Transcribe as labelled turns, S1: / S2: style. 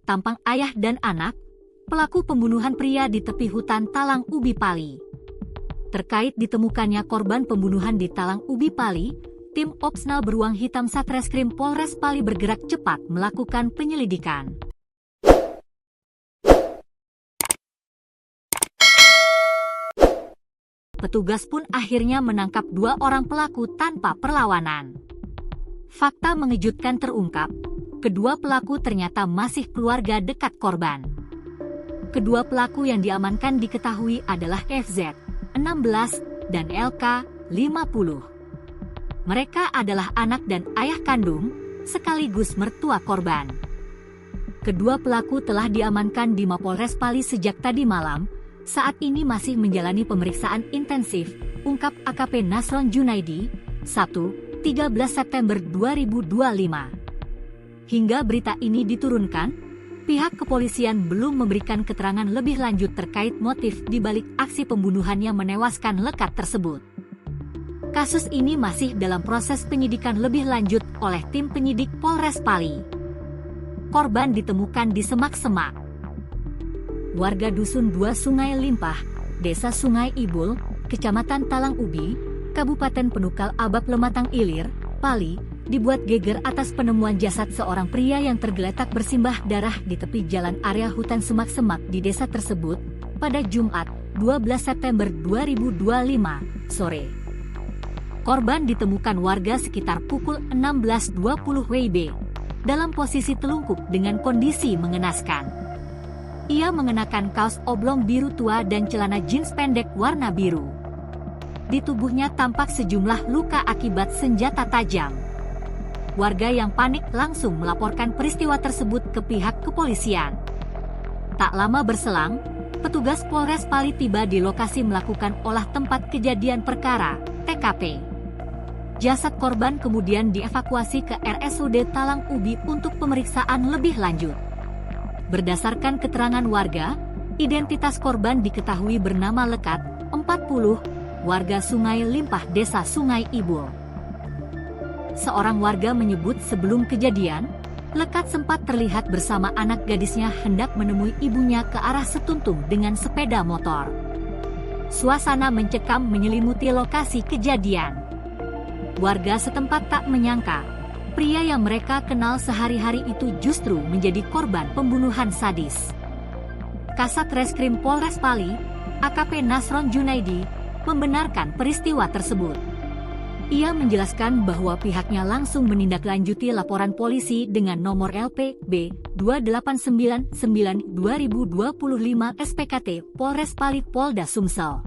S1: tampang ayah dan anak, pelaku pembunuhan pria di tepi hutan Talang Ubi Pali. Terkait ditemukannya korban pembunuhan di Talang Ubi Pali, tim Opsnal Beruang Hitam Satreskrim Polres Pali bergerak cepat melakukan penyelidikan. Petugas pun akhirnya menangkap 2 orang pelaku tanpa perlawanan. Fakta mengejutkan terungkap, kedua pelaku ternyata masih keluarga dekat korban. Kedua pelaku yang diamankan diketahui adalah FZ, 16, dan LK, 50. Mereka adalah anak dan ayah kandung, sekaligus mertua korban. Kedua pelaku telah diamankan di Mapolres Pali sejak tadi malam, saat ini masih menjalani pemeriksaan intensif, ungkap AKP Nasron Junaidi, 13 September 2025. Hingga berita ini diturunkan, pihak kepolisian belum memberikan keterangan lebih lanjut terkait motif di balik aksi pembunuhan yang menewaskan Lekat tersebut. Kasus ini masih dalam proses penyidikan lebih lanjut oleh tim penyidik Polres Pali. Korban ditemukan di semak-semak. Warga Dusun 2 Sungai Limpah, Desa Sungai Ibul, Kecamatan Talang Ubi, Kabupaten Penukal Abab Lematang Ilir, Pali, dibuat geger atas penemuan jasad seorang pria yang tergeletak bersimbah darah di tepi jalan area hutan semak-semak di desa tersebut pada Jumat, 12 September 2025, sore. Korban ditemukan warga sekitar pukul 16.20 WIB, dalam posisi telungkup dengan kondisi mengenaskan. Ia mengenakan kaos oblong biru tua dan celana jeans pendek warna biru. Di tubuhnya tampak sejumlah luka akibat senjata tajam. Warga yang panik langsung melaporkan peristiwa tersebut ke pihak kepolisian. Tak lama berselang, petugas Polres Pali tiba di lokasi melakukan olah tempat kejadian perkara, TKP. Jasad korban kemudian dievakuasi ke RSUD Talang Ubi untuk pemeriksaan lebih lanjut. Berdasarkan keterangan warga, identitas korban diketahui bernama Lekat, 40, warga Sungai Limpah Desa Sungai Ibul. Seorang warga menyebut sebelum kejadian, Lekat sempat terlihat bersama anak gadisnya hendak menemui ibunya ke arah Setuntung dengan sepeda motor. Suasana mencekam menyelimuti lokasi kejadian. Warga setempat tak menyangka, pria yang mereka kenal sehari-hari itu justru menjadi korban pembunuhan sadis. Kasat Reskrim Polres Pali, AKP Nasron Junaidi, membenarkan peristiwa tersebut. Ia menjelaskan bahwa pihaknya langsung menindaklanjuti laporan polisi dengan nomor LPB 2899/2025 SPKT Polres Pali Polda Sumsel.